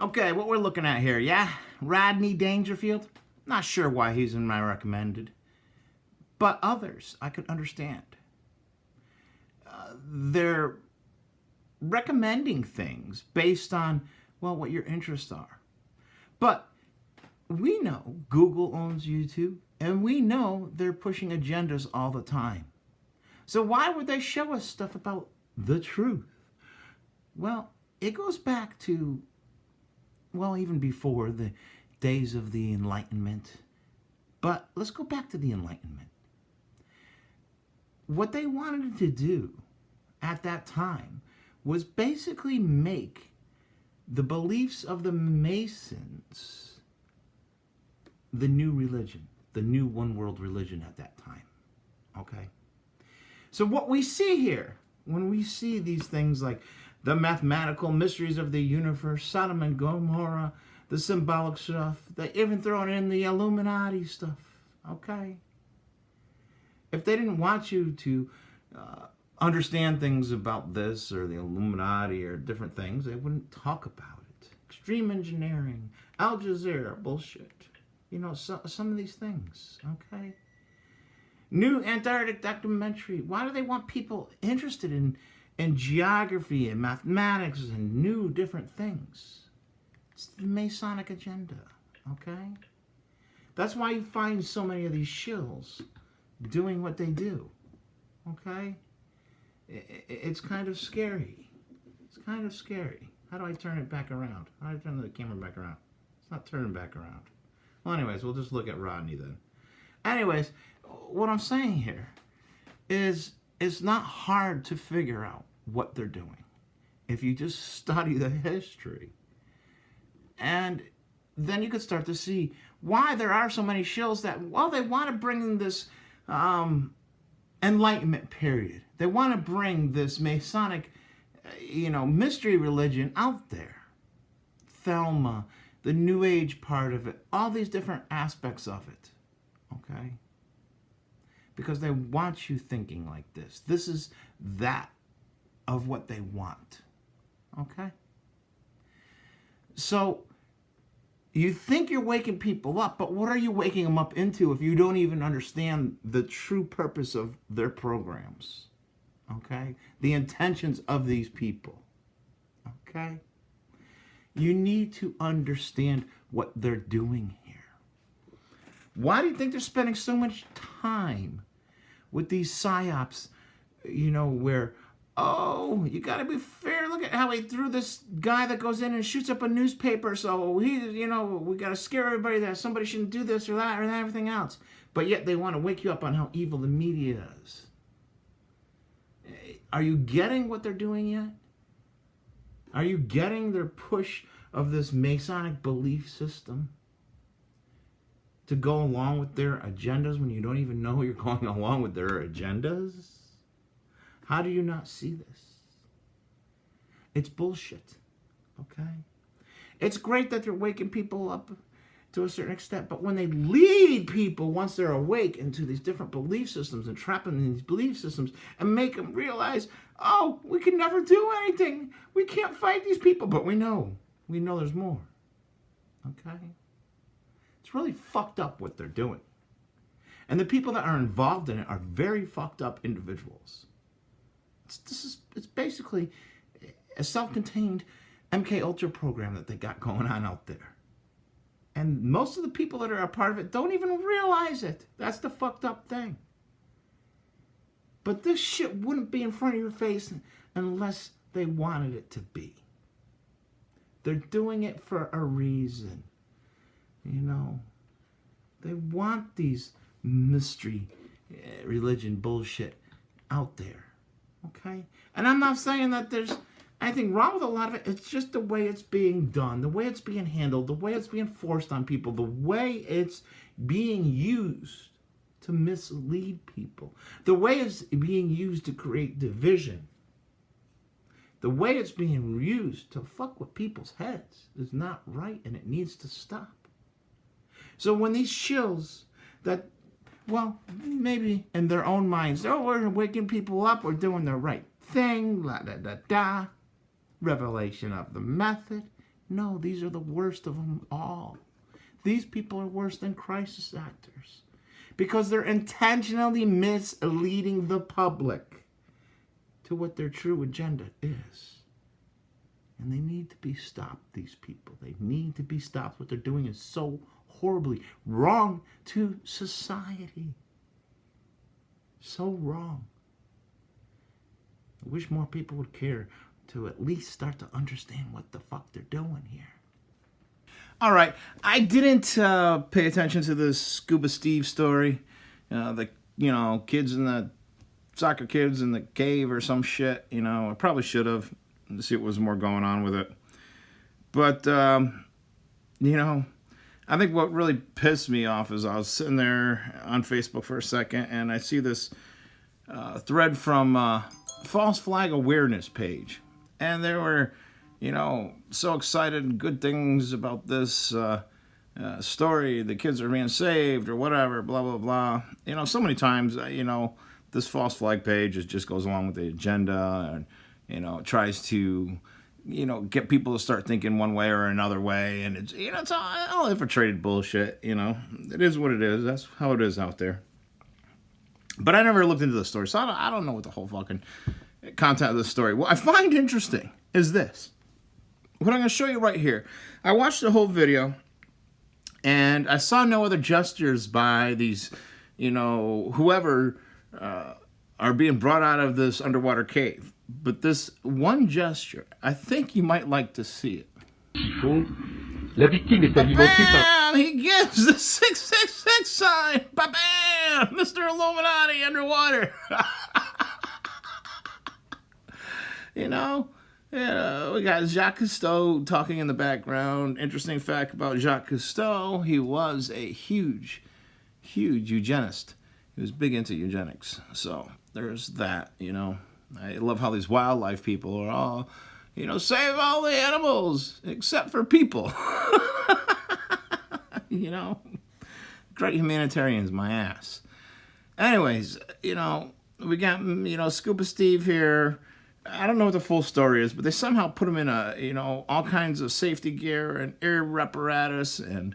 Okay, what we're looking at here, yeah? Rodney Dangerfield? Not sure why he's in my recommended. But others, I could understand. They're recommending things based on, well, what your interests are. But we know Google owns YouTube, and we know they're pushing agendas all the time. So why would they show us stuff about the truth? Well, it goes back to, well, even before the days of the Enlightenment. But let's go back to the Enlightenment. What they wanted to do at that time was basically make the beliefs of the Masons the new religion, the new one world religion at that time. Okay? So what we see here, when we see these things like the mathematical mysteries of the universe, Sodom and Gomorrah, the symbolic stuff, they even throw in the Illuminati stuff, okay? If they didn't want you to understand things about this or the Illuminati or different things, they wouldn't talk about it. Extreme engineering, Al Jazeera, bullshit. You know, some of these things, okay? New Antarctic documentary. Why do they want people interested in geography and mathematics and new different things? It's the Masonic agenda, okay? That's why you find so many of these shills doing what they do, okay? It's kind of scary. It's kind of scary. How do I turn it back around? How do I turn the camera back around? It's not turning back around. Well, anyways, we'll just look at Rodney then. Anyways, what I'm saying here is it's not hard to figure out what they're doing if you just study the history. And then you could start to see why there are so many shills that, well, they want to bring in this Enlightenment period. They want to bring this Masonic, mystery religion out there. Thelma, the New Age part of it, all these different aspects of it, okay? Because they want you thinking like this. This is that of what they want, okay? So you think you're waking people up, but what are you waking them up into if you don't even understand the true purpose of their programs, okay? The intentions of these people, okay? You need to understand what they're doing here. Why do you think they're spending so much time with these psyops, where, oh, you got to be fair. Look at how he threw this guy that goes in and shoots up a newspaper. So we got to scare everybody that somebody shouldn't do this or that or everything else. But yet they want to wake you up on how evil the media is. Are you getting what they're doing yet? Are you getting their push of this Masonic belief system to go along with their agendas when you don't even know you're going along with their agendas? How do you not see this? It's bullshit, okay? It's great that they're waking people up to a certain extent, but when they lead people, once they're awake, into these different belief systems and trap them in these belief systems and make them realize, oh, we can never do anything. We can't fight these people, but we know there's more, okay? It's really fucked up what they're doing. And the people that are involved in it are very fucked up individuals. It's basically a self-contained MK Ultra program that they got going on out there. And most of the people that are a part of it don't even realize it. That's the fucked up thing. But this shit wouldn't be in front of your face unless they wanted it to be. They're doing it for a reason. They want these mystery religion bullshit out there. Okay? And I'm not saying that there's anything wrong with a lot of it. It's just the way it's being done, the way it's being handled, the way it's being forced on people, the way it's being used to mislead people, the way it's being used to create division, the way it's being used to fuck with people's heads is not right, and it needs to stop. So when these shills that, well, maybe in their own minds, oh, we're waking people up, we're doing the right thing, la da da da, revelation of the method, No, these are the worst of them all. These people are worse than crisis actors because they're intentionally misleading the public to what their true agenda is. And they need to be stopped, these people. They need to be stopped. What they're doing is so horribly wrong to society. So wrong. I wish more people would care to at least start to understand what the fuck they're doing here. All right, I didn't pay attention to this Scuba Steve story. Kids in the soccer kids in the cave or some shit. I probably should have to see what was more going on with it. But I think what really pissed me off is I was sitting there on Facebook for a second and I see this thread from False Flag Awareness page, and they were, so excited and good things about this story. The kids are being saved or whatever, blah, blah, blah. So many times, this false flag page just goes along with the agenda and, tries to, get people to start thinking one way or another way. And it's, it's all infiltrated bullshit, It is what it is. That's how it is out there. But I never looked into the story, so I don't know what the whole fucking content of the story. What I find interesting is this. What I'm going to show you right here. I watched the whole video, and I saw no other gestures by these, whoever are being brought out of this underwater cave. But this one gesture, I think you might like to see it. La victime est alimentée par... Bam! He gives the 666 sign. Bam! Mr. Illuminati underwater. We got Jacques Cousteau talking in the background. Interesting fact about Jacques Cousteau, he was a huge eugenist. He was big into eugenics. So there's that, I love how these wildlife people are all, save all the animals except for people. Great humanitarians, my ass. Anyways, we got, Scuba Steve here. I don't know what the full story is, but they somehow put him in all kinds of safety gear and air apparatus and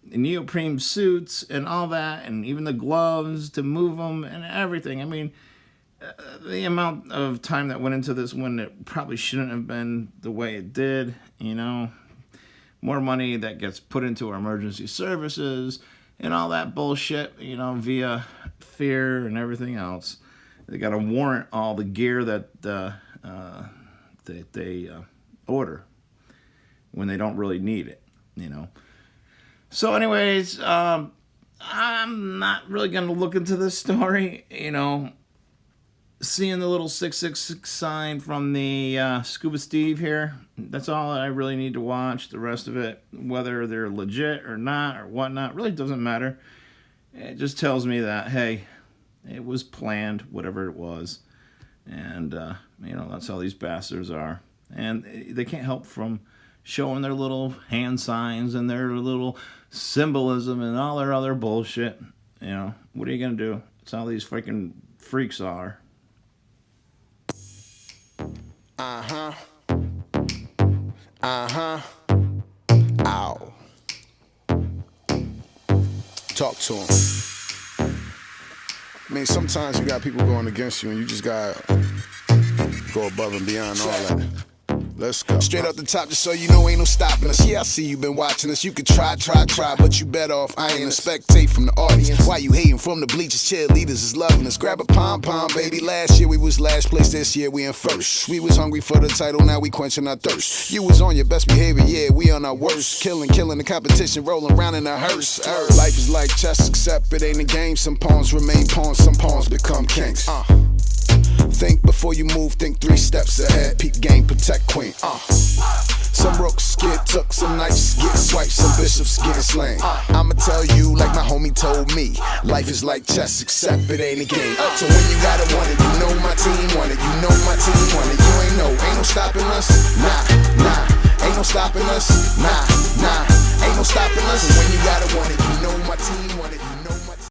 neoprene suits and all that, and even the gloves to move them and everything. I mean, the amount of time that went into this when it probably shouldn't have been the way it did, more money that gets put into our emergency services and all that bullshit, via fear and everything else. They got to warrant all the gear that they order when they don't really need it, So anyways, I'm not really going to look into this story, Seeing the little 666 sign from the Scuba Steve here, that's all I really need to watch. The rest of it, whether they're legit or not or whatnot, really doesn't matter. It just tells me that, hey, it was planned, whatever it was. And, that's how these bastards are. And they can't help from showing their little hand signs and their little symbolism and all their other bullshit. What are you going to do? It's how these freaking freaks are. Ow. Talk to him. I mean, sometimes you got people going against you and you just got to go above and beyond all that. Let's go. Straight up the top, just so you know, ain't no stopping us. Yeah, I see you been watching us. You could try, but you better off. I ain't a spectate from the audience. Why you hating from the bleachers? Cheerleaders is loving us. Grab a pom-pom, baby. Last year we was last place. This year we in first. We was hungry for the title. Now we quenching our thirst. You was on your best behavior. Yeah, we on our worst. Killing the competition. Rolling around in a hearse. Life is like chess, except it ain't a game. Some pawns remain pawns. Some pawns become kings. Think before you move, think 3 steps ahead. Peep game, protect queen. Some rooks get took, some knights get swiped, some bishops get slain. I'ma tell you like my homie told me, life is like chess except it ain't a game. So when you gotta want it, you know my team want it. You know my team want it. You ain't no stopping us. Nah, ain't no stopping us. Nah, ain't no stopping us. So when you gotta want it, you know my team